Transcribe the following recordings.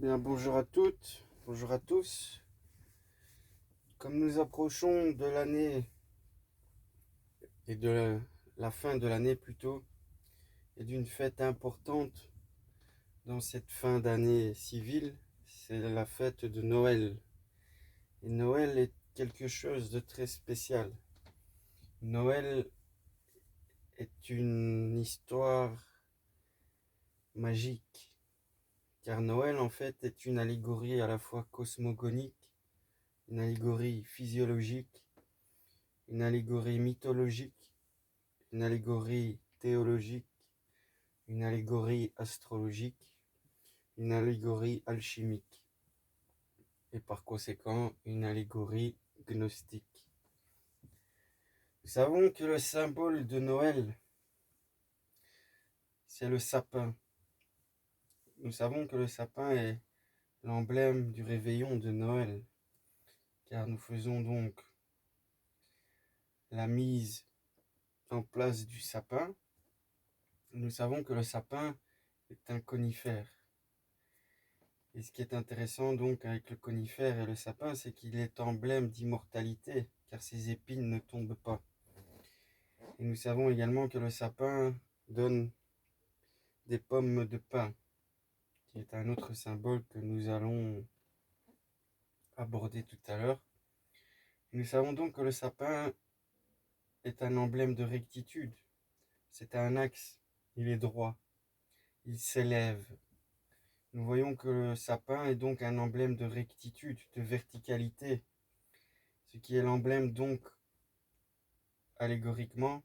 Bien, bonjour à toutes, bonjour à tous. Comme nous approchons de l'année et de la fin de l'année plutôt, et d'une fête importante dans cette fin d'année civile, c'est la fête de Noël. Et Noël est quelque chose de très spécial. Noël est une histoire magique, car Noël en fait est une allégorie à la fois cosmogonique, une allégorie physiologique, une allégorie mythologique, une allégorie théologique, une allégorie astrologique, une allégorie alchimique et par conséquent une allégorie gnostique. Nous savons que le symbole de Noël, c'est le sapin. Nous savons que le sapin est l'emblème du réveillon de Noël, car nous faisons donc la mise en place du sapin. Nous savons que le sapin est un conifère. Et ce qui est intéressant donc avec le conifère et le sapin, c'est qu'il est emblème d'immortalité, car ses épines ne tombent pas. Et nous savons également que le sapin donne des pommes de pin, qui est un autre symbole que nous allons aborder tout à l'heure. Nous savons donc que le sapin est un emblème de rectitude. C'est un axe, il est droit, il s'élève. Nous voyons que le sapin est donc un emblème de rectitude, de verticalité, ce qui est l'emblème donc allégoriquement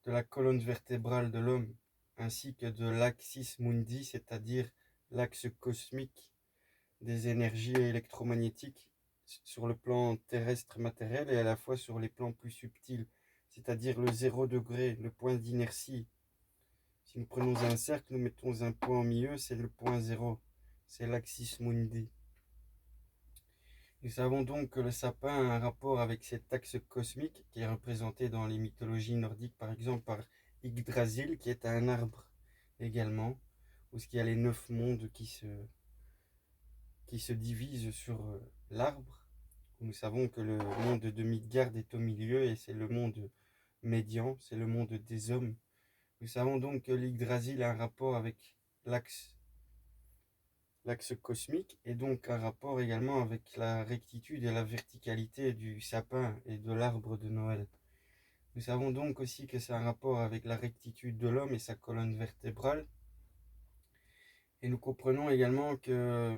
de la colonne vertébrale de l'homme, ainsi que de l'axis mundi, c'est-à-dire l'axe cosmique des énergies électromagnétiques sur le plan terrestre matériel et à la fois sur les plans plus subtils, c'est-à-dire le 0 degré, le point d'inertie. Si nous prenons un cercle, nous mettons un point au milieu, c'est le point 0, c'est l'axis mundi. Nous savons donc que le sapin a un rapport avec cet axe cosmique qui est représenté dans les mythologies nordiques, par exemple par Yggdrasil, qui est un arbre également, où il y a les 9 mondes qui se divisent sur l'arbre. Nous savons que le monde de Midgard est au milieu et c'est le monde médian, c'est le monde des hommes. Nous savons donc que l'Yggdrasil a un rapport avec l'axe cosmique et donc un rapport également avec la rectitude et la verticalité du sapin et de l'arbre de Noël. Nous savons donc aussi que c'est un rapport avec la rectitude de l'homme et sa colonne vertébrale. Et nous comprenons également que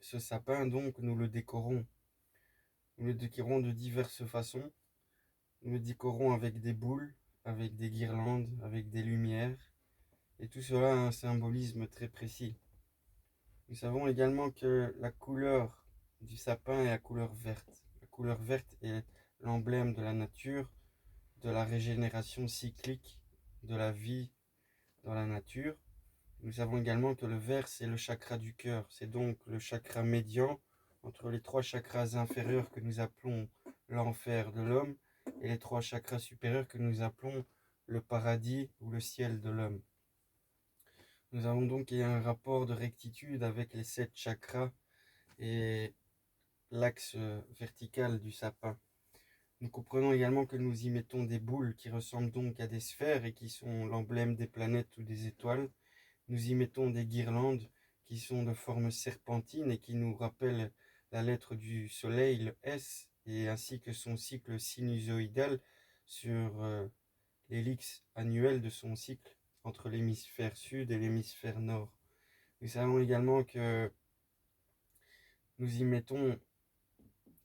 ce sapin, donc, nous le décorons. Nous le décorons de diverses façons. Nous le décorons avec des boules, avec des guirlandes, avec des lumières. Et tout cela a un symbolisme très précis. Nous savons également que la couleur du sapin est la couleur verte. La couleur verte est l'emblème de la nature, de la régénération cyclique, de la vie dans la nature. Nous savons également que le vert, c'est le chakra du cœur. C'est donc le chakra médian entre les 3 chakras inférieurs que nous appelons l'enfer de l'homme et les 3 chakras supérieurs que nous appelons le paradis ou le ciel de l'homme. Nous avons donc un rapport de rectitude avec les 7 chakras et l'axe vertical du sapin. Nous comprenons également que nous y mettons des boules qui ressemblent donc à des sphères et qui sont l'emblème des planètes ou des étoiles. Nous y mettons des guirlandes qui sont de forme serpentine et qui nous rappellent la lettre du soleil, le S, et ainsi que son cycle sinusoïdal sur l'hélice annuelle de son cycle entre l'hémisphère sud et l'hémisphère nord. Nous savons également que nous y mettons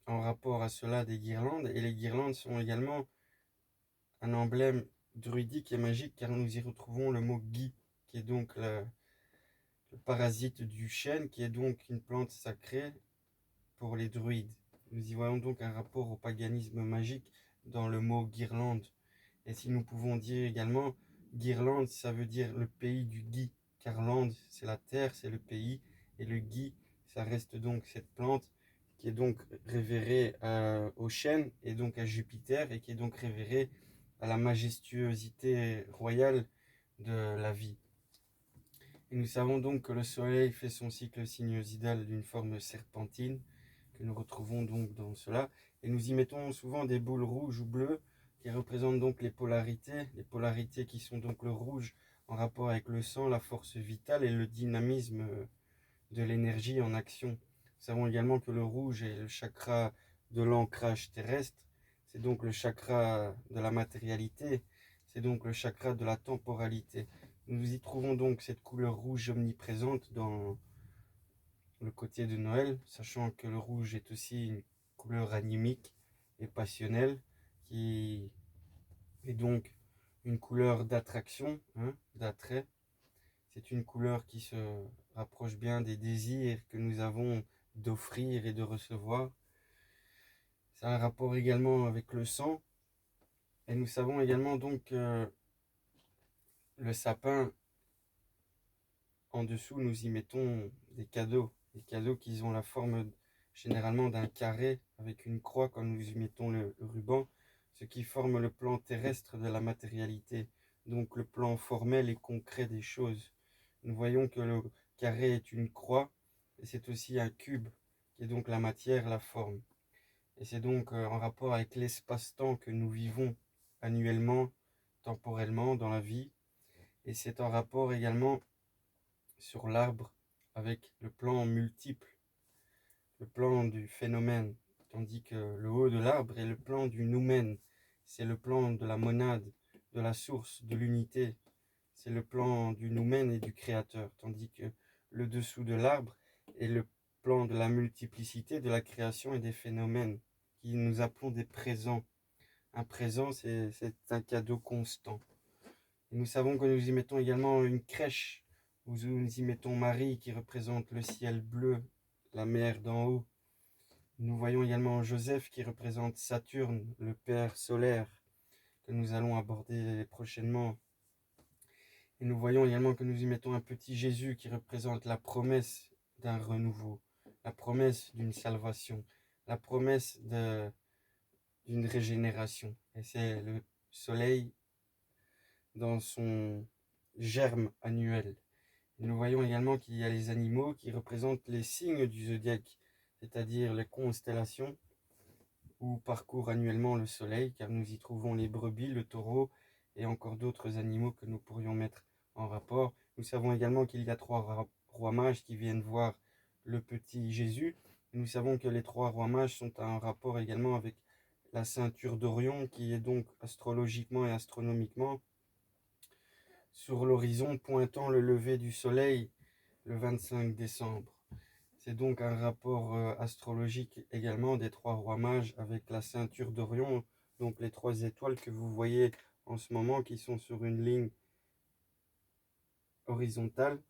en rapport à cela des guirlandes, et les guirlandes sont également un emblème druidique et magique car nous y retrouvons le mot gui, qui est donc le parasite du chêne, qui est donc une plante sacrée pour les druides. Nous y voyons donc un rapport au paganisme magique dans le mot guirlande. Et si nous pouvons dire également, guirlande, ça veut dire le pays du gui, car lande, c'est la terre, c'est le pays, et le gui, ça reste donc cette plante qui est donc révérée au chêne, et donc à Jupiter, et qui est donc révérée à la majestuosité royale de la vie. Et nous savons donc que le soleil fait son cycle sinusoïdal d'une forme serpentine, que nous retrouvons donc dans cela. Et nous y mettons souvent des boules rouges ou bleues, qui représentent donc les polarités qui sont donc le rouge en rapport avec le sang, la force vitale et le dynamisme de l'énergie en action. Nous savons également que le rouge est le chakra de l'ancrage terrestre, c'est donc le chakra de la matérialité, c'est donc le chakra de la temporalité. Nous y trouvons donc cette couleur rouge omniprésente dans le côté de Noël, sachant que le rouge est aussi une couleur animique et passionnelle, qui est donc une couleur d'attraction, hein, d'attrait. C'est une couleur qui se rapproche bien des désirs que nous avons d'offrir et de recevoir. Ça a un rapport également avec le sang. Et nous savons également donc que le sapin, en dessous, nous y mettons des cadeaux. Des cadeaux qui ont la forme généralement d'un carré avec une croix quand nous y mettons le ruban, ce qui forme le plan terrestre de la matérialité, donc le plan formel et concret des choses. Nous voyons que le carré est une croix et c'est aussi un cube qui est donc la matière, la forme. Et c'est donc en rapport avec l'espace-temps que nous vivons annuellement, temporellement dans la vie. Et c'est en rapport également sur l'arbre avec le plan multiple, le plan du phénomène, tandis que le haut de l'arbre est le plan du noumen, c'est le plan de la monade, de la source, de l'unité, c'est le plan du noumen et du créateur, tandis que le dessous de l'arbre est le plan de la multiplicité, de la création et des phénomènes, qui nous appelons des présents. Un présent, c'est un cadeau constant. Et nous savons que nous y mettons également une crèche, où nous y mettons Marie qui représente le ciel bleu, la mer d'en haut. Nous voyons également Joseph qui représente Saturne, le père solaire, que nous allons aborder prochainement. Et nous voyons également que nous y mettons un petit Jésus qui représente la promesse d'un renouveau, la promesse d'une salvation, la promesse d'une régénération. Et c'est le soleil dans son germe annuel. Et nous voyons également qu'il y a les animaux qui représentent les signes du zodiaque, c'est-à-dire les constellations où parcourt annuellement le soleil, car nous y trouvons les brebis, le taureau et encore d'autres animaux que nous pourrions mettre en rapport. Nous savons également qu'il y a trois rois mages qui viennent voir le petit Jésus. Nous savons que les trois rois mages sont en rapport également avec la ceinture d'Orion, qui est donc astrologiquement et astronomiquement sur l'horizon pointant le lever du soleil le 25 décembre. C'est donc un rapport astrologique également des trois rois mages avec la ceinture d'Orion, donc les trois étoiles que vous voyez en ce moment qui sont sur une ligne horizontale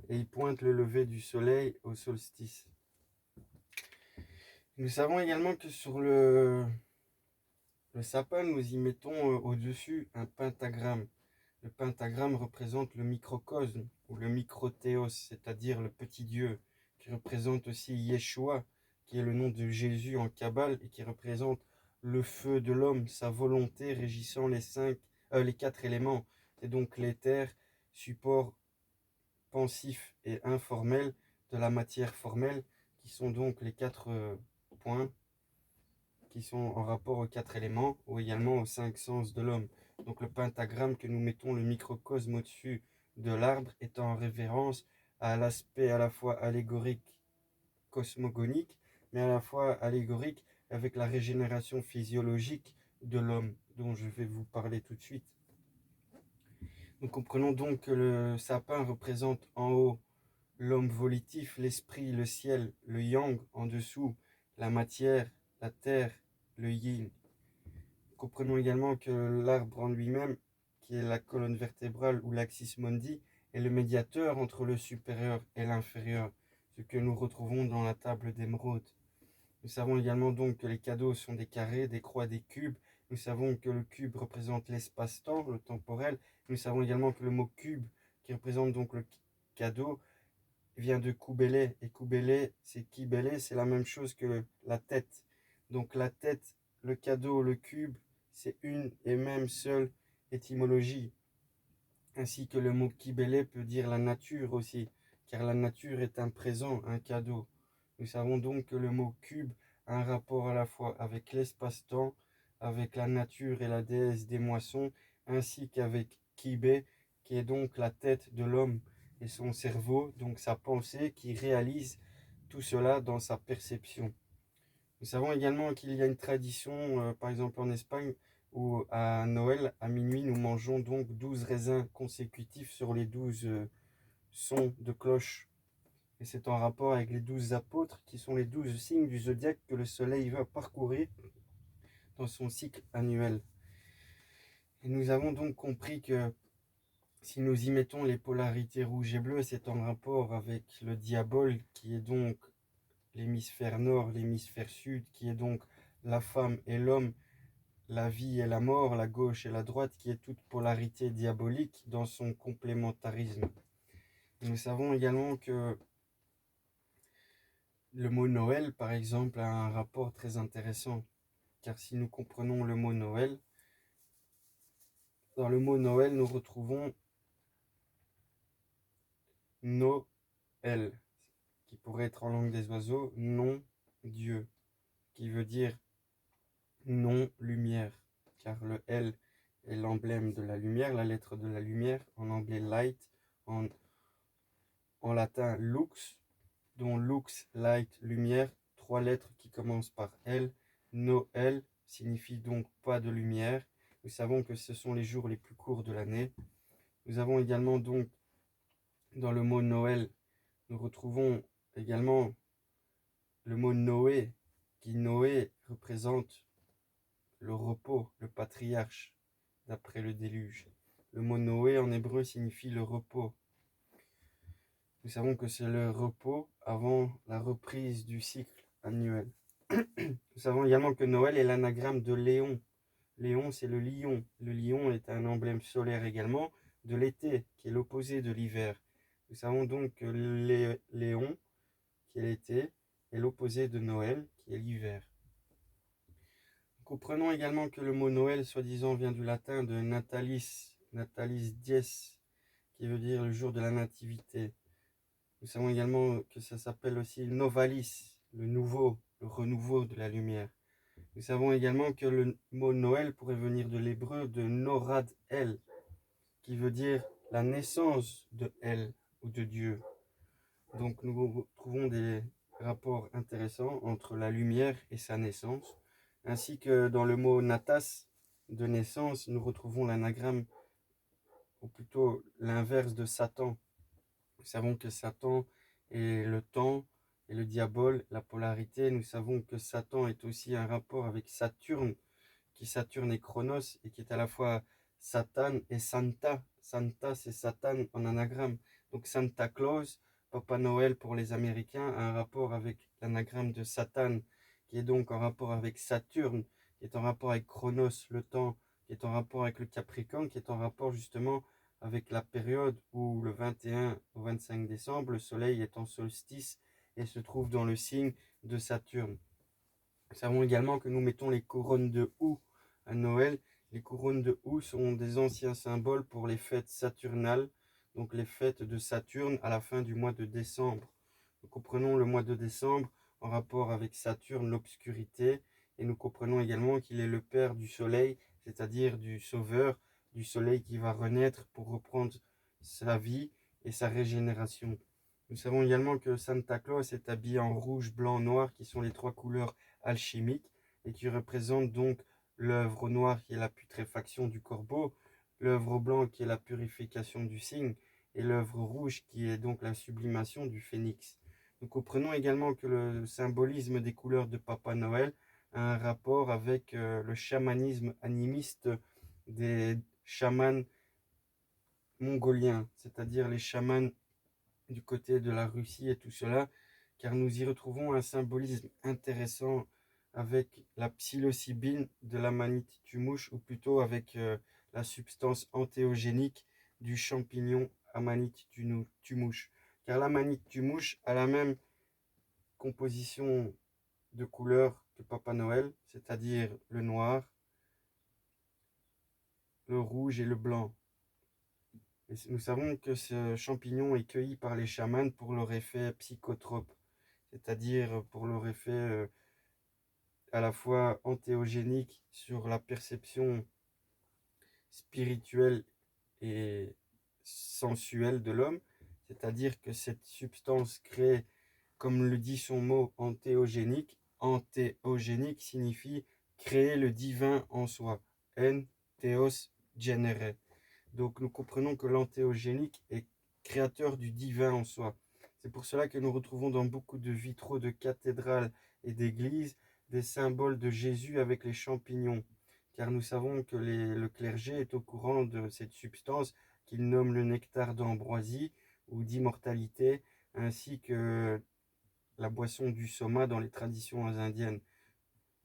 et ils pointent le lever du soleil au solstice. Nous savons également que sur le sapin, nous y mettons au-dessus un pentagramme. Le pentagramme représente le microcosme ou le microthéos, c'est-à-dire le petit Dieu, qui représente aussi Yeshua, qui est le nom de Jésus en Kabbale et qui représente le feu de l'homme, sa volonté régissant les quatre éléments. C'est donc l'éther, support pensif et informel de la matière formelle, qui sont donc les quatre points qui sont en rapport aux quatre éléments ou également aux cinq sens de l'homme. Donc le pentagramme que nous mettons le microcosme au-dessus de l'arbre est en référence à l'aspect à la fois allégorique, cosmogonique, mais à la fois allégorique avec la régénération physiologique de l'homme, dont je vais vous parler tout de suite. Nous comprenons donc que le sapin représente en haut l'homme volitif, l'esprit, le ciel, le yang, en dessous la matière, la terre, le yin. Comprenons également que l'arbre en lui-même, qui est la colonne vertébrale ou l'axis mundi, est le médiateur entre le supérieur et l'inférieur, ce que nous retrouvons dans la table d'émeraude. Nous savons également donc que les cadeaux sont des carrés, des croix, des cubes. Nous savons que le cube représente l'espace-temps, le temporel. Nous savons également que le mot cube, qui représente donc le cadeau, vient de Koubélé. Et Koubélé, c'est Kibélé, c'est la même chose que la tête. Donc la tête, le cadeau, le cube, c'est une et même seule étymologie. ainsi que le mot kibélé peut dire la nature aussi, car la nature est un présent, un cadeau. Nous savons donc que le mot cube a un rapport à la fois avec l'espace-temps, avec la nature et la déesse des moissons, ainsi qu'avec Kibé, qui est donc la tête de l'homme et son cerveau, donc sa pensée, qui réalise tout cela dans sa perception. Nous savons également qu'il y a une tradition, par exemple en Espagne, où à Noël, à minuit, nous mangeons donc 12 raisins consécutifs sur les 12 sons de cloche. Et c'est en rapport avec les 12 apôtres, qui sont les 12 signes du zodiaque que le soleil va parcourir dans son cycle annuel. Et nous avons donc compris que si nous y mettons les polarités rouge et bleu, c'est en rapport avec le diabole, qui est donc l'hémisphère nord, l'hémisphère sud, qui est donc la femme et l'homme, la vie et la mort, la gauche et la droite, qui est toute polarité diabolique dans son complémentarisme. Nous savons également que le mot Noël, par exemple, a un rapport très intéressant, car si nous comprenons le mot Noël, dans le mot Noël, nous retrouvons Noël, qui pourrait être en langue des oiseaux, non Dieu, qui veut dire non lumière, car le L est l'emblème de la lumière, la lettre de la lumière, en anglais light, en, en latin lux, dont lux, light, lumière, trois lettres qui commencent par L. Noël signifie donc pas de lumière. Nous savons que ce sont les jours les plus courts de l'année. Nous avons également donc dans le mot Noël, nous retrouvons également le mot Noé, qui Noé représente le repos, le patriarche, d'après le déluge. Le mot Noé en hébreu signifie le repos. Nous savons que c'est le repos avant la reprise du cycle annuel. Nous savons également que Noël est l'anagramme de Léon. Léon, c'est le lion. Le lion est un emblème solaire également de l'été, qui est l'opposé de l'hiver. Nous savons donc que Léon, qui est l'été, est l'opposé de Noël, qui est l'hiver. Comprenons également que le mot Noël, soi-disant, vient du latin de natalis, natalis dies, qui veut dire le jour de la nativité. Nous savons également que ça s'appelle aussi novalis, le nouveau, le renouveau de la lumière. Nous savons également que le mot Noël pourrait venir de l'hébreu de Norad El, qui veut dire la naissance de El ou de Dieu. Donc nous trouvons des rapports intéressants entre la lumière et sa naissance, ainsi que dans le mot natas, de naissance, nous retrouvons l'anagramme, ou plutôt l'inverse de Satan. Nous savons que Satan est le temps et le diable, la polarité. Nous savons que Satan est aussi un rapport avec Saturne, qui Saturne est Chronos et qui est à la fois Satan et Santa. Santa, c'est Satan en anagramme. Donc Santa Claus, Papa Noël pour les Américains, a un rapport avec l'anagramme de Satan, qui est donc en rapport avec Saturne, qui est en rapport avec Chronos, le temps, qui est en rapport avec le Capricorne, qui est en rapport justement avec la période où le 21 au 25 décembre, le soleil est en solstice et se trouve dans le signe de Saturne. Nous savons également que nous mettons les couronnes de houx à Noël. Les couronnes de houx sont des anciens symboles pour les fêtes saturnales, donc les fêtes de Saturne à la fin du mois de décembre. Nous comprenons le mois de décembre en rapport avec Saturne, l'obscurité, et nous comprenons également qu'il est le père du soleil, c'est-à-dire du sauveur, du soleil qui va renaître pour reprendre sa vie et sa régénération. Nous savons également que Santa Claus est habillé en rouge, blanc, noir, qui sont les trois couleurs alchimiques, et qui représentent donc l'œuvre au noir qui est la putréfaction du corbeau, l'œuvre au blanc qui est la purification du cygne, et l'œuvre rouge qui est donc la sublimation du phénix. Nous comprenons également que le symbolisme des couleurs de Papa Noël a un rapport avec le chamanisme animiste des chamans mongoliens, c'est-à-dire les chamans du côté de la Russie et tout cela, car nous y retrouvons un symbolisme intéressant avec la psilocybine de la manite tumouche, ou plutôt avec la substance antéogénique du champignon Amanite tumouche. Car l'amanite tumouche a la même composition de couleurs que Papa Noël, c'est-à-dire le noir, le rouge et le blanc. Et nous savons que ce champignon est cueilli par les chamans pour leur effet psychotrope, c'est-à-dire pour leur effet à la fois antéogénique sur la perception spirituelle et sensuelle de l'homme, c'est-à-dire que cette substance crée, comme le dit son mot, antéogénique. Antéogénique signifie créer le divin en soi. En theos genere. Donc nous comprenons que l'antéogénique est créateur du divin en soi. C'est pour cela que nous retrouvons dans beaucoup de vitraux de cathédrales et d'églises des symboles de Jésus avec les champignons, car nous savons que le clergé est au courant de cette substance qu'il nomme le nectar d'ambroisie ou d'immortalité, ainsi que la boisson du soma dans les traditions indiennes.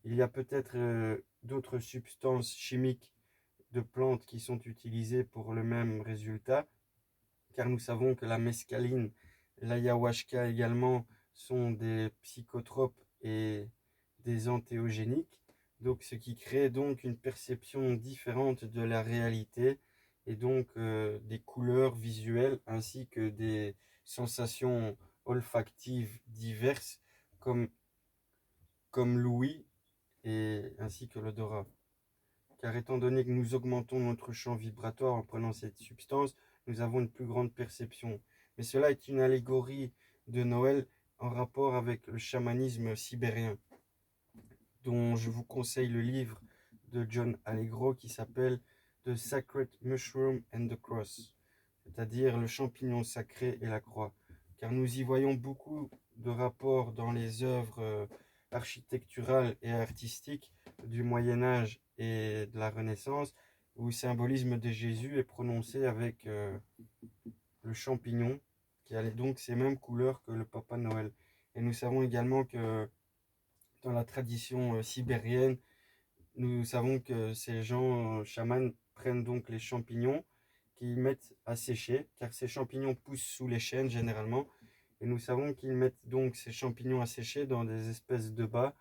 Il y a peut-être d'autres substances chimiques de plantes qui sont utilisées pour le même résultat, car nous savons que la mescaline, l'ayahuasca également sont des psychotropes et des antéogéniques, donc ce qui crée donc une perception différente de la réalité et donc des couleurs visuelles ainsi que des sensations olfactives diverses comme, comme l'ouïe et ainsi que l'odorat. Car étant donné que nous augmentons notre champ vibratoire en prenant cette substance, nous avons une plus grande perception. Mais cela est une allégorie de Noël en rapport avec le chamanisme sibérien, dont je vous conseille le livre de John Allegro qui s'appelle The Sacred Mushroom and the Cross, c'est-à-dire le champignon sacré et la croix. Car nous y voyons beaucoup de rapports dans les œuvres architecturales et artistiques du Moyen Âge et de la Renaissance, où le symbolisme de Jésus est prononcé avec le champignon, qui a donc ces mêmes couleurs que le Papa Noël. Et nous savons également que dans la tradition sibérienne, nous savons que ces gens chamans prennent donc les champignons qu'ils mettent à sécher, car ces champignons poussent sous les chênes généralement. Et nous savons qu'ils mettent donc ces champignons à sécher dans des espèces de bas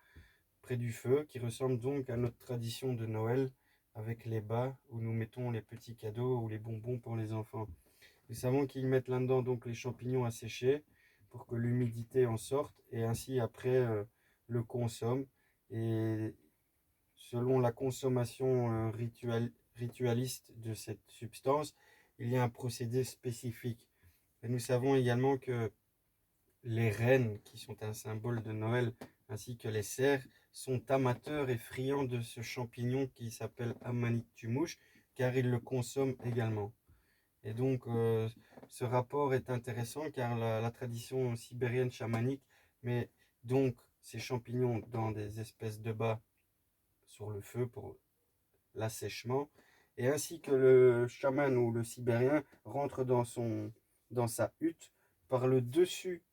près du feu, qui ressemblent donc à notre tradition de Noël, avec les bas où nous mettons les petits cadeaux ou les bonbons pour les enfants. Nous savons qu'ils mettent là-dedans donc les champignons à sécher pour que l'humidité en sorte et ainsi après le consomment. Et selon la consommation ritualiste de cette substance, il y a un procédé spécifique. Et nous savons également que les rennes, qui sont un symbole de Noël, ainsi que les cerfs, sont amateurs et friands de ce champignon qui s'appelle Amanite tumouche, car ils le consomment également. Et donc, ce rapport est intéressant car la tradition sibérienne chamanique met donc ces champignons dans des espèces de bas sur le feu pour l'assèchement, et ainsi que le chaman ou le sibérien rentre dans sa hutte par le dessus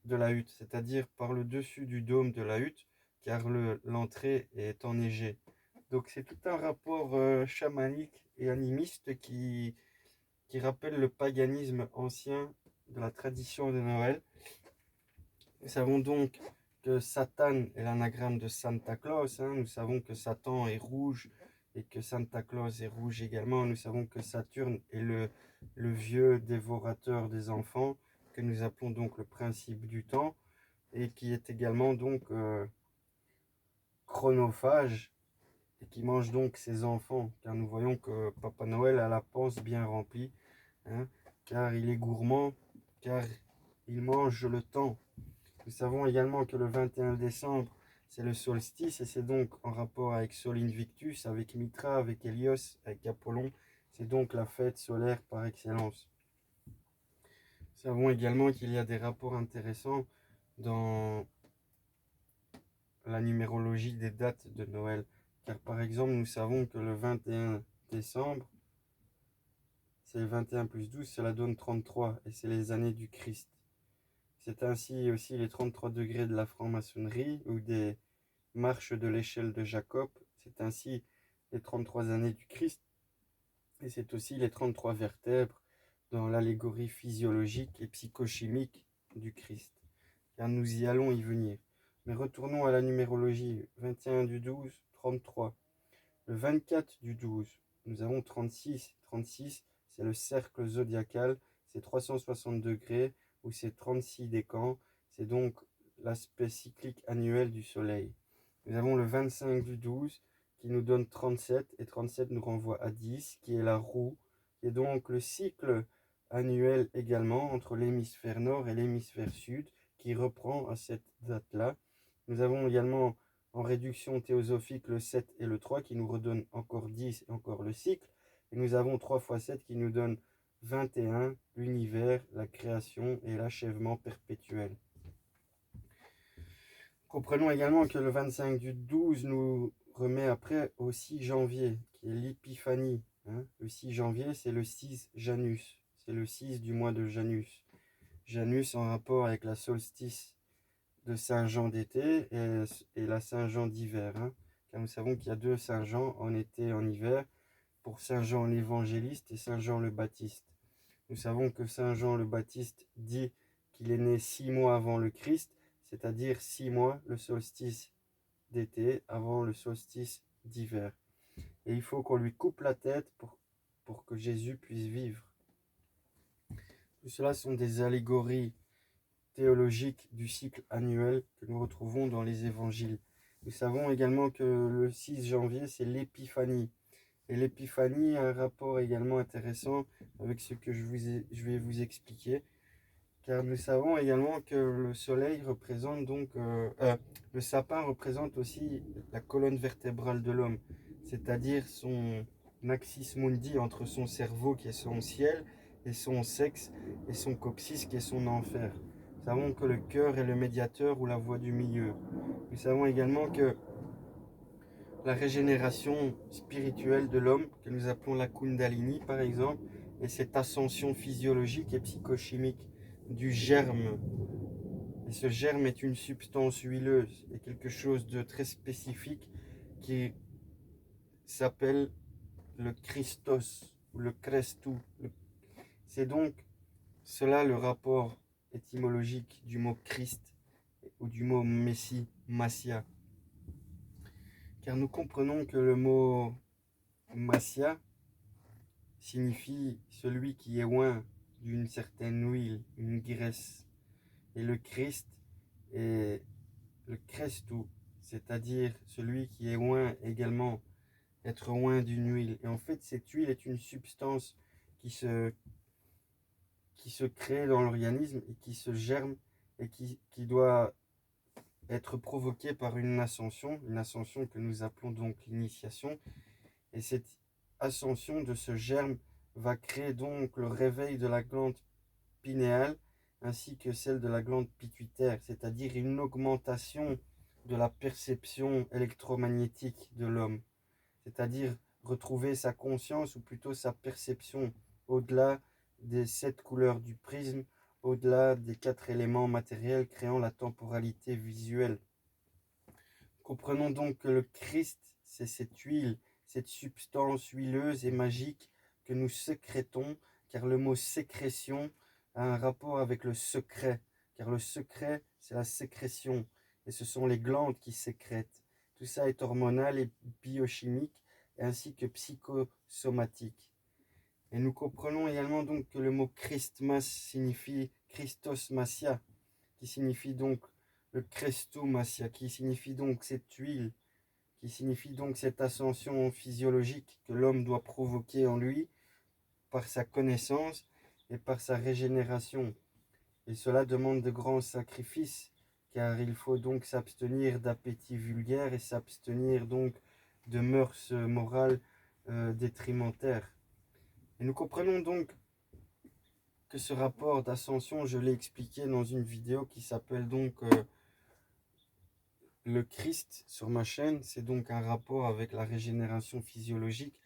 de la hutte, c'est-à-dire par le dessus du dôme de la hutte, car l'entrée est enneigée. Donc c'est tout un rapport chamanique et animiste qui rappelle le paganisme ancien de la tradition de Noël. Nous savons donc que Satan est l'anagramme de Santa Claus. Nous savons que Satan est rouge et que Santa Claus est rouge également. Nous savons que Saturne est le vieux dévorateur des enfants, que nous appelons donc le principe du temps, et qui est également donc chronophage et qui mange donc ses enfants, car nous voyons que Papa Noël a la panse bien remplie, hein, car il est gourmand, car il mange le temps. Nous savons également que le 21 décembre, c'est le solstice et c'est donc en rapport avec Sol Invictus, avec Mitra, avec Hélios, avec Apollon. C'est donc la fête solaire par excellence. Nous savons également qu'il y a des rapports intéressants dans la numérologie des dates de Noël. Car par exemple, nous savons que le 21 décembre, c'est le 21 plus 12, cela donne 33 et c'est les années du Christ. C'est ainsi aussi les 33 degrés de la franc-maçonnerie ou des marches de l'échelle de Jacob. C'est ainsi les 33 années du Christ et c'est aussi les 33 vertèbres dans l'allégorie physiologique et psychochimique du Christ. Car nous y allons y venir. Mais retournons à la numérologie. 21 du 12, 33. Le 24 du 12, nous avons 36. 36, c'est le cercle zodiacal, c'est 360 degrés ou c'est 36 décans, c'est donc l'aspect cyclique annuel du Soleil. Nous avons le 25 du 12 qui nous donne 37 et 37 nous renvoie à 10 qui est la roue, qui est donc le cycle annuel également entre l'hémisphère nord et l'hémisphère sud qui reprend à cette date-là. Nous avons également en réduction théosophique le 7 et le 3 qui nous redonnent encore 10 et encore le cycle. Et nous avons 3 fois 7 qui nous donne 21, l'univers, la création et l'achèvement perpétuel. Comprenons également que le 25 du 12 nous remet après au 6 janvier, qui est l'épiphanie. Le 6 janvier, c'est le 6 Janus. C'est le 6 du mois de Janus. Janus en rapport avec la solstice de Saint-Jean d'été et la Saint-Jean d'hiver. Car nous savons qu'il y a 2 Saint-Jean en été et en hiver, pour Saint-Jean l'évangéliste et Saint-Jean le Baptiste. Nous savons que Saint-Jean le Baptiste dit qu'il est né 6 mois avant le Christ, c'est-à-dire 6 mois le solstice d'été avant le solstice d'hiver. Et il faut qu'on lui coupe la tête pour que Jésus puisse vivre. Tout cela sont des allégories théologiques du cycle annuel que nous retrouvons dans les évangiles. Nous savons également que le 6 janvier, c'est l'épiphanie. Et l'épiphanie a un rapport également intéressant avec ce que je vais vous expliquer. Car nous savons également que le soleil représente donc, le sapin représente aussi la colonne vertébrale de l'homme, c'est-à-dire son axis mundi entre son cerveau qui est son ciel et son sexe et son coccyx qui est son enfer. Nous savons que le cœur est le médiateur ou la voie du milieu. Nous savons également que la régénération spirituelle de l'homme, que nous appelons la Kundalini par exemple, est cette ascension physiologique et psychochimique du germe. Et ce germe est une substance huileuse et quelque chose de très spécifique qui s'appelle le Christos ou le Christou. C'est donc cela le rapport étymologique du mot Christ ou du mot Messie, Massia. Car nous comprenons que le mot Massia signifie celui qui est oint d'une certaine huile, une graisse. Et le Christ est le Christou, c'est-à-dire celui qui est oint également, être oint d'une huile. Et en fait, cette huile est une substance qui se crée dans l'organisme et qui se germe et qui doit être provoquée par une ascension que nous appelons donc l'initiation. Et cette ascension de ce germe va créer donc le réveil de la glande pinéale ainsi que celle de la glande pituitaire, c'est-à-dire une augmentation de la perception électromagnétique de l'homme, c'est-à-dire retrouver sa conscience ou plutôt sa perception au-delà des 7 couleurs du prisme, au-delà des 4 éléments matériels créant la temporalité visuelle. Comprenons donc que le Christ, c'est cette huile, cette substance huileuse et magique que nous sécrétons, car le mot sécrétion a un rapport avec le secret, car le secret, c'est la sécrétion, et ce sont les glandes qui sécrètent. Tout ça est hormonal et biochimique, ainsi que psychosomatique. Et nous comprenons également donc que le mot Christmas signifie Christos Massia, qui signifie donc le Christou-Massia, qui signifie donc cette huile, qui signifie donc cette ascension physiologique que l'homme doit provoquer en lui par sa connaissance et par sa régénération. Et cela demande de grands sacrifices, car il faut donc s'abstenir d'appétits vulgaires et s'abstenir donc de mœurs morales détrimentaires. Et nous comprenons donc que ce rapport d'ascension, je l'ai expliqué dans une vidéo qui s'appelle donc le Christ sur ma chaîne. C'est donc un rapport avec la régénération physiologique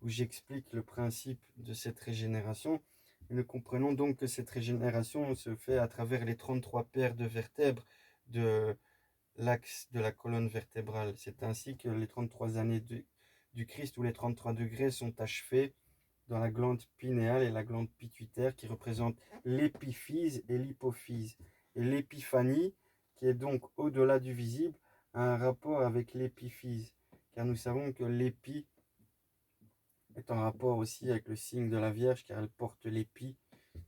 où j'explique le principe de cette régénération. Et nous comprenons donc que cette régénération se fait à travers les 33 paires de vertèbres de l'axe de la colonne vertébrale. C'est ainsi que les 33 années du Christ ou les 33 degrés sont achevés dans la glande pinéale et la glande pituitaire qui représentent l'épiphyse et l'hypophyse. Et l'épiphanie, qui est donc au-delà du visible, a un rapport avec l'épiphyse, car nous savons que l'épi est en rapport aussi avec le signe de la Vierge, car elle porte l'épi.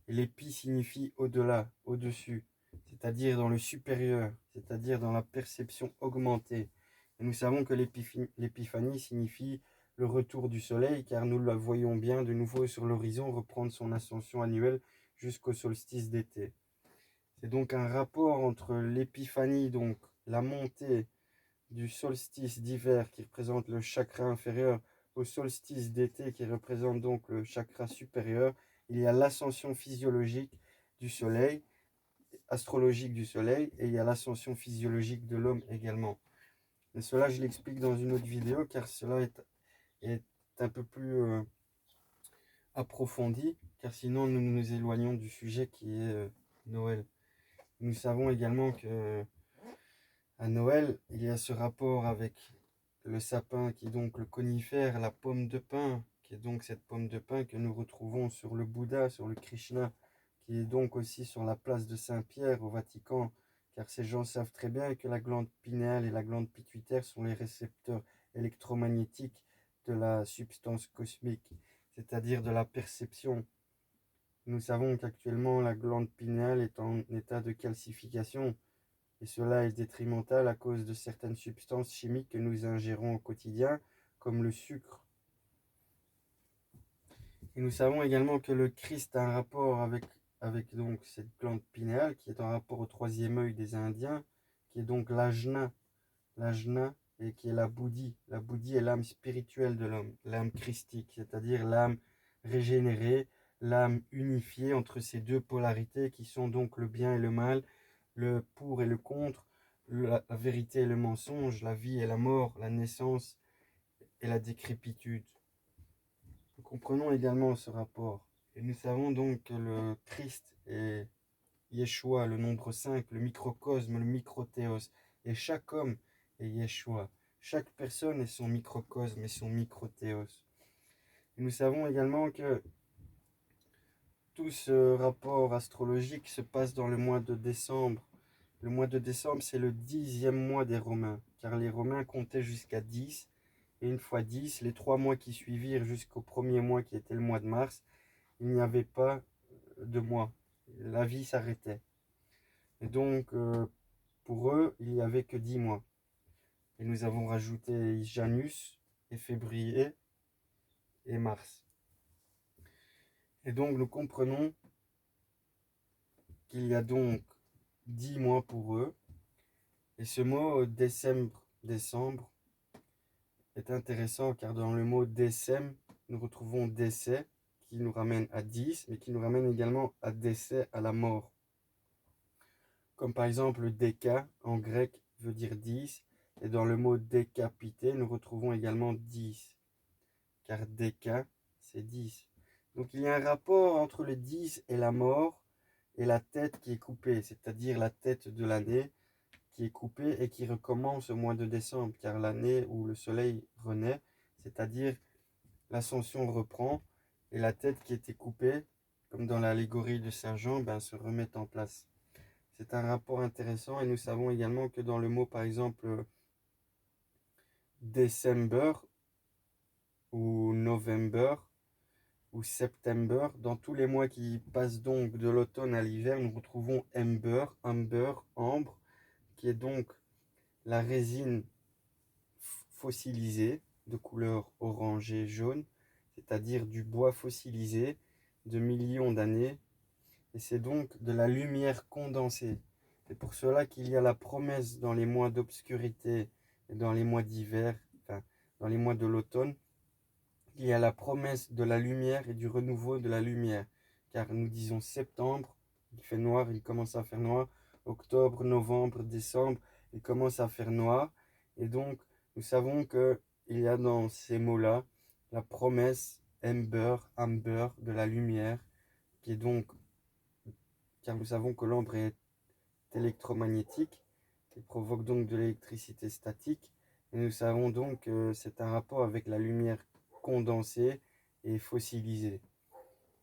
Et l'épi signifie au-delà, au-dessus, c'est-à-dire dans le supérieur, c'est-à-dire dans la perception augmentée. Et nous savons que l'épiphanie signifie le retour du soleil, car nous la voyons bien de nouveau sur l'horizon reprendre son ascension annuelle jusqu'au solstice d'été. C'est donc un rapport entre l'épiphanie, donc la montée du solstice d'hiver qui représente le chakra inférieur, au solstice d'été qui représente donc le chakra supérieur. Il y a l'ascension physiologique du soleil, astrologique du soleil, et il y a l'ascension physiologique de l'homme également. Mais cela, je l'explique dans une autre vidéo, car cela est un peu plus approfondi, car sinon nous nous éloignons du sujet qui est Noël. Nous savons également que à Noël, il y a ce rapport avec le sapin qui est donc le conifère, la pomme de pin, qui est donc cette pomme de pin que nous retrouvons sur le Bouddha, sur le Krishna, qui est donc aussi sur la place de Saint-Pierre au Vatican, car ces gens savent très bien que la glande pinéale et la glande pituitaire sont les récepteurs électromagnétiques de la substance cosmique, c'est-à-dire de la perception. Nous savons qu'actuellement la glande pinéale est en état de calcification, et cela est détrimental à cause de certaines substances chimiques que nous ingérons au quotidien, comme le sucre. Et nous savons également que le Christ a un rapport avec donc cette glande pinéale qui est en rapport au troisième œil des Indiens, qui est donc l'ajna et qui est la bouddhi. La bouddhi est l'âme spirituelle de l'homme, l'âme christique, c'est-à-dire l'âme régénérée, l'âme unifiée entre ces deux polarités qui sont donc le bien et le mal, le pour et le contre, la vérité et le mensonge, la vie et la mort, la naissance et la décrépitude. Nous comprenons également ce rapport. Et nous savons donc que le Christ est Yeshua, le nombre 5, le microcosme, le microthéos. Et chaque homme est Yeshua. Chaque personne est son microcosme et son microthéos. Et nous savons également que tout ce rapport astrologique se passe dans le mois de décembre. Le mois de décembre, c'est le 10e mois des Romains, car les Romains comptaient jusqu'à 10, et une fois 10, les 3 mois qui suivirent jusqu'au premier mois qui était le mois de mars, il n'y avait pas de mois. La vie s'arrêtait. Et donc, pour eux, il n'y avait que 10 mois. Et nous avons rajouté Janus et février et mars. Et donc, nous comprenons qu'il y a donc 10 mois pour eux. Et ce mot décembre est intéressant car dans le mot décem, nous retrouvons décès qui nous ramène à 10, mais qui nous ramène également à décès, à la mort. Comme par exemple déca en grec veut dire 10, et dans le mot décapité, nous retrouvons également 10, car déca, c'est 10. Donc il y a un rapport entre le 10 et la mort, et la tête qui est coupée, c'est-à-dire la tête de l'année qui est coupée et qui recommence au mois de décembre, car l'année où le soleil renaît, c'est-à-dire l'ascension reprend, et la tête qui était coupée, comme dans l'allégorie de Saint Jean, ben, se remet en place. C'est un rapport intéressant et nous savons également que dans le mot par exemple December ou November ou September, dans tous les mois qui passent donc de l'automne à l'hiver, nous retrouvons amber, ambre, qui est donc la résine fossilisée de couleur orangée jaune, c'est-à-dire du bois fossilisé de millions d'années, et c'est donc de la lumière condensée. C'est pour cela qu'il y a la promesse dans les mois d'obscurité et dans les mois d'hiver, enfin dans les mois de l'automne, il y a la promesse de la lumière et du renouveau de la lumière. Car nous disons septembre, il fait noir, il commence à faire noir. Octobre, novembre, décembre, il commence à faire noir. Et donc, nous savons qu'il y a dans ces mots-là la promesse amber de la lumière, qui est donc, car nous savons que l'ambre est électromagnétique, qui provoque donc de l'électricité statique. Et nous savons donc que c'est un rapport avec la lumière condensée et fossilisée.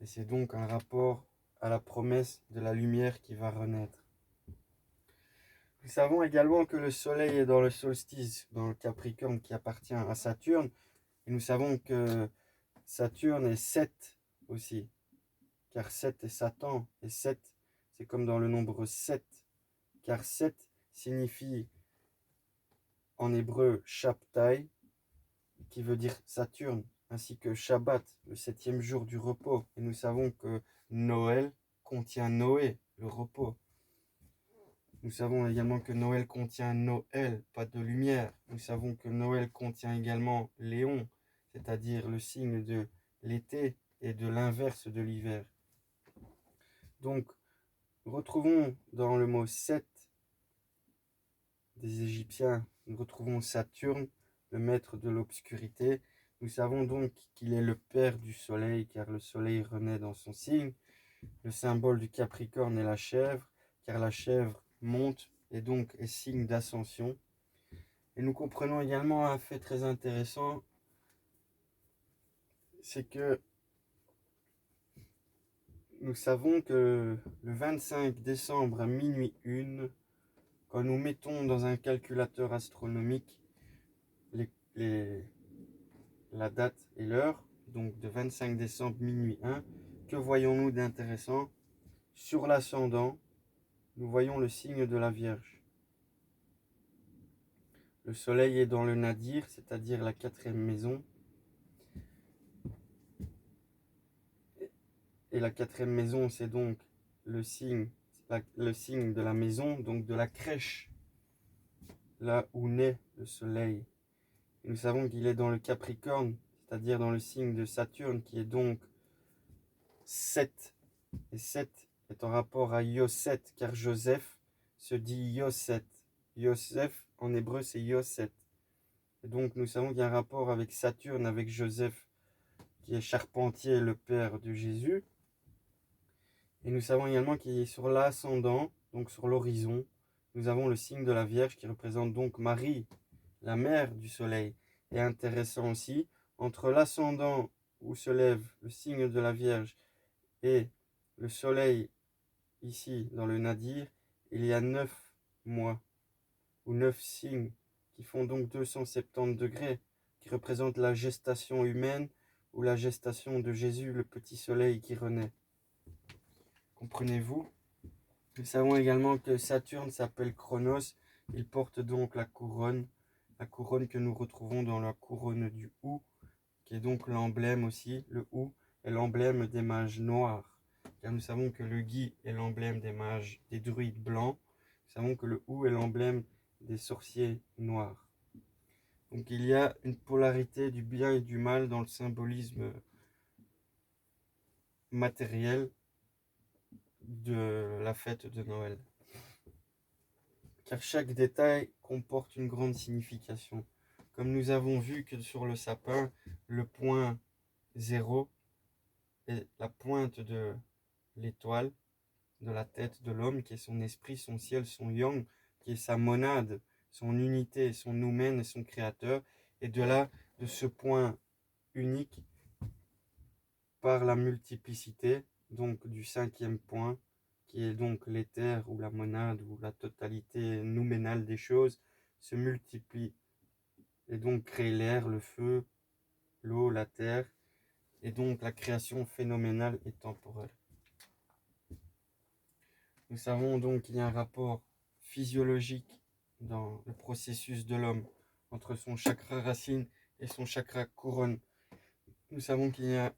Et c'est donc un rapport à la promesse de la lumière qui va renaître. Nous savons également que le Soleil est dans le solstice, dans le Capricorne qui appartient à Saturne. Et nous savons que Saturne est 7 aussi, car 7 est Satan, et 7, c'est comme dans le nombre 7, car 7 signifie en hébreu Shabtai, qui veut dire Saturne, ainsi que Shabbat, le 7e jour du repos. Et nous savons que Noël contient Noé, le repos. Nous savons également que Noël contient Noël, pas de lumière. Nous savons que Noël contient également Léon, c'est-à-dire le signe de l'été et de l'inverse de l'hiver. Donc, retrouvons dans le mot 7 des Égyptiens, nous retrouvons Saturne, le maître de l'obscurité. Nous savons donc qu'il est le père du soleil, car le soleil renaît dans son signe. Le symbole du Capricorne est la chèvre, car la chèvre monte et donc est signe d'ascension. Et nous comprenons également un fait très intéressant, c'est que nous savons que le 25 décembre à minuit 1, quand nous mettons dans un calculateur astronomique la date et l'heure, donc de 25 décembre minuit 1, que voyons-nous d'intéressant? Sur l'ascendant, nous voyons le signe de la Vierge. Le soleil est dans le nadir, c'est-à-dire la 4e maison. Et la 4e maison, c'est donc le signe de la maison, donc de la crèche, là où naît le soleil. Et nous savons qu'il est dans le Capricorne, c'est-à-dire dans le signe de Saturne, qui est donc 7. Et 7 est en rapport à Yoset, car Joseph se dit Yoset. Yosef, en hébreu, c'est Yoset. Et donc, nous savons qu'il y a un rapport avec Saturne, avec Joseph, qui est charpentier, le père de Jésus. Et nous savons également qu'il est sur l'ascendant, donc sur l'horizon. Nous avons le signe de la Vierge qui représente donc Marie, la mère du soleil. Et intéressant aussi, entre l'ascendant où se lève le signe de la Vierge et le soleil ici dans le nadir, il y a 9 mois ou 9 signes qui font donc 270 degrés, qui représentent la gestation humaine ou la gestation de Jésus, le petit soleil qui renaît. Comprenez-vous? Nous savons également que Saturne s'appelle Chronos, il porte donc la couronne que nous retrouvons dans la couronne du Hou, qui est donc l'emblème aussi, le Hou est l'emblème des mages noirs, car nous savons que le gui est l'emblème des mages, des druides blancs, nous savons que le Hou est l'emblème des sorciers noirs. Donc il y a une polarité du bien et du mal dans le symbolisme matériel de la fête de Noël. Car chaque détail comporte une grande signification. Comme nous avons vu que sur le sapin, le point 0 est la pointe de l'étoile, de la tête de l'homme, qui est son esprit, son ciel, son yang, qui est sa monade, son unité, son noumen et son créateur. Et de là, de ce point unique, par la multiplicité, donc du 5e point, qui est donc l'éther ou la monade ou la totalité nouménale des choses, se multiplie et donc crée l'air, le feu, l'eau, la terre, et donc la création phénoménale et temporelle. Nous savons donc qu'il y a un rapport physiologique dans le processus de l'homme entre son chakra racine et son chakra couronne. Nous savons qu'il y a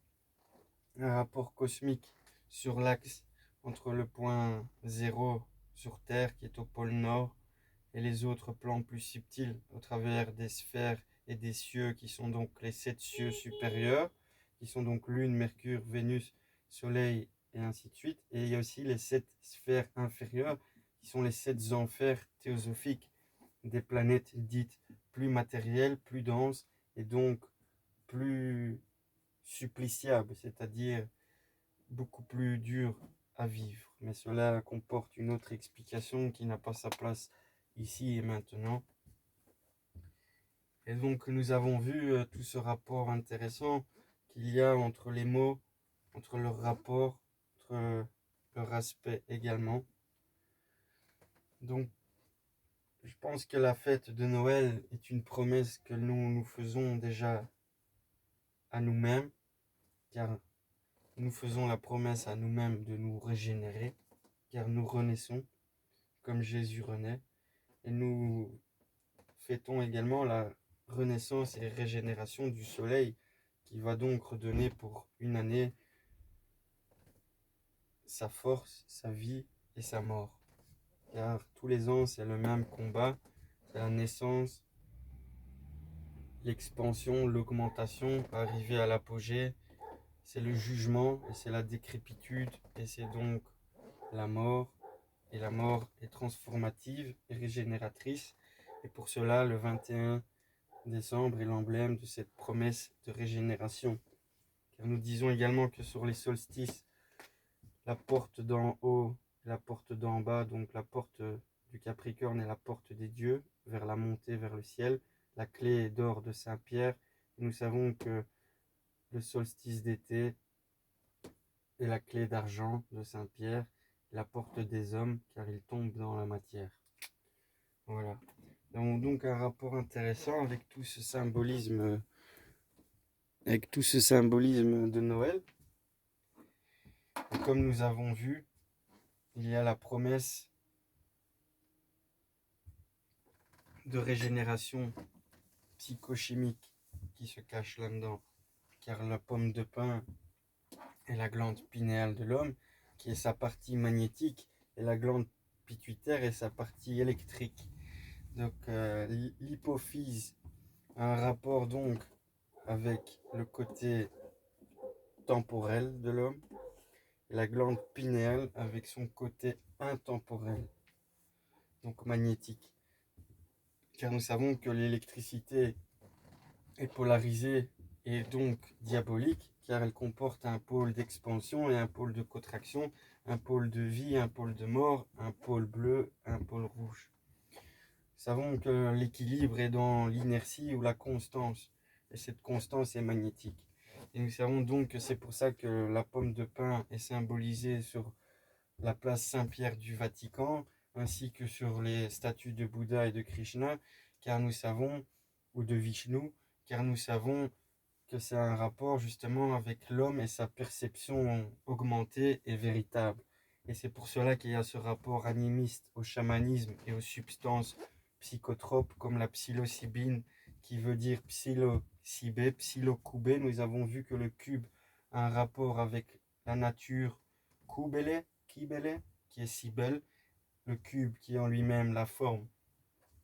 un rapport cosmique sur l'axe entre le point 0 sur Terre qui est au pôle nord et les autres plans plus subtils au travers des sphères et des cieux qui sont donc les 7 cieux supérieurs, qui sont donc Lune, Mercure, Vénus, Soleil et ainsi de suite. Et il y a aussi les 7 sphères inférieures qui sont les 7 enfers théosophiques, des planètes dites plus matérielles, plus denses et donc plus suppliciables, c'est-à-dire beaucoup plus dures à vivre. Mais cela comporte une autre explication qui n'a pas sa place ici et maintenant. Et donc nous avons vu tout ce rapport intéressant qu'il y a entre les mots, entre leur rapport, entre leur aspect également. Donc je pense que la fête de Noël est une promesse que nous nous faisons déjà à nous-mêmes, car nous faisons la promesse à nous-mêmes de nous régénérer, car nous renaissons comme Jésus renaît, et nous fêtons également la renaissance et régénération du soleil, qui va donc redonner pour une année sa force, sa vie et sa mort. Car tous les ans, c'est le même combat, c'est la naissance, l'expansion, l'augmentation, arriver à l'apogée, c'est le jugement et c'est la décrépitude et c'est donc la mort. Et la mort est transformative et régénératrice. Et pour cela, le 21 décembre est l'emblème de cette promesse de régénération. Car nous disons également que sur les solstices, la porte d'en haut et la porte d'en bas, donc la porte du Capricorne et la porte des dieux, vers la montée vers le ciel, la clé d'or de Saint-Pierre. Nous savons que le solstice d'été est la clé d'argent de Saint-Pierre, la porte des hommes, car il tombe dans la matière. Voilà. Nous avons donc un rapport intéressant avec tout ce symbolisme de Noël. Et comme nous avons vu, il y a la promesse de régénération psychochimique qui se cache là-dedans, car la pomme de pin est la glande pinéale de l'homme, qui est sa partie magnétique, et la glande pituitaire est sa partie électrique. Donc l'hypophyse a un rapport donc avec le côté temporel de l'homme, et la glande pinéale avec son côté intemporel, donc magnétique. Car nous savons que l'électricité est polarisée et donc diabolique, car elle comporte un pôle d'expansion et un pôle de contraction, un pôle de vie, un pôle de mort, un pôle bleu, un pôle rouge. Nous savons que l'équilibre est dans l'inertie ou la constance, et cette constance est magnétique. Et nous savons donc que c'est pour ça que la pomme de pin est symbolisée sur la place Saint-Pierre du Vatican, ainsi que sur les statues de Bouddha et de Krishna, car nous savons, ou de Vishnu, car nous savons que c'est un rapport justement avec l'homme et sa perception augmentée et véritable. Et c'est pour cela qu'il y a ce rapport animiste au chamanisme et aux substances psychotropes comme la psilocybine, qui veut dire psilocybé, psilocoubé. Nous avons vu que le cube a un rapport avec la nature koubélé, kibélé, qui est cybèle, le cube qui est en lui-même la forme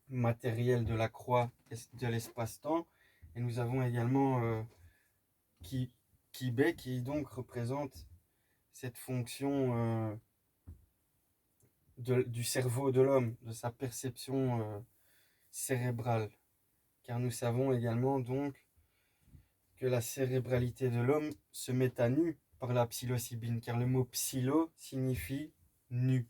matérielle de la croix de l'espace-temps. Et nous avons également Kibé qui donc représente cette fonction du cerveau de l'homme, de sa perception cérébrale. Car nous savons également donc que la cérébralité de l'homme se met à nu par la psilocybine, car le mot psilo signifie nu.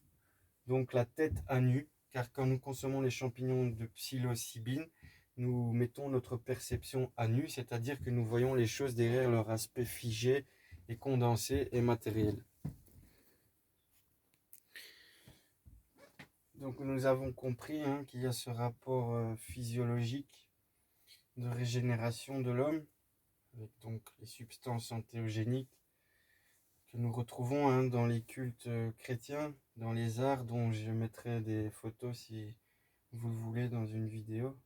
Donc la tête à nu, car quand nous consommons les champignons de psilocybine, nous mettons notre perception à nu, c'est-à-dire que nous voyons les choses derrière leur aspect figé et condensé et matériel. Donc nous avons compris qu'il y a ce rapport physiologique de régénération de l'homme, avec donc les substances entéogéniques que nous retrouvons dans les cultes chrétiens, dans les arts, dont je mettrai des photos si vous le voulez dans une vidéo.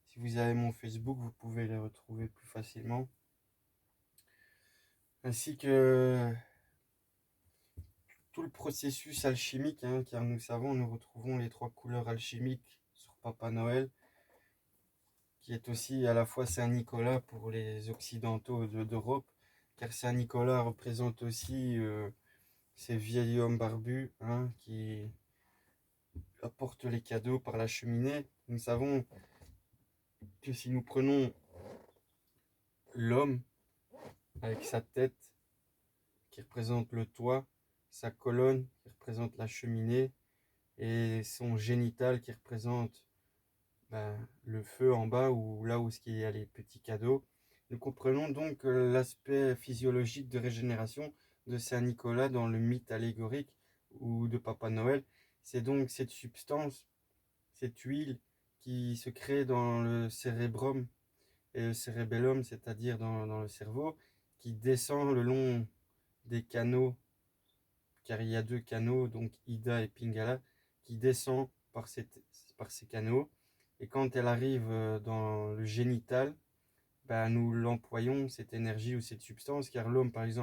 Si vous avez mon Facebook, vous pouvez les retrouver plus facilement. Ainsi que tout le processus alchimique, car nous savons, nous retrouvons les 3 couleurs alchimiques sur Papa Noël, qui est aussi à la fois Saint-Nicolas pour les occidentaux d'Europe, car Saint-Nicolas représente aussi ces vieils hommes barbus qui apportent les cadeaux par la cheminée. Nous savons que si nous prenons l'homme avec sa tête qui représente le toit, sa colonne qui représente la cheminée et son génital qui représente le feu en bas ou là où il y a les petits cadeaux. Nous comprenons donc l'aspect physiologique de régénération de Saint-Nicolas dans le mythe allégorique ou de Papa Noël. C'est donc cette substance, cette huile qui se crée dans le cérébrum et le cérébellum, c'est-à-dire dans le cerveau, qui descend le long des canaux, car il y a deux canaux, donc Ida et Pingala, qui descend par ces canaux. Et quand elle arrive dans le génital, bah, nous l'employons, cette énergie ou cette substance, car l'homme, par exemple,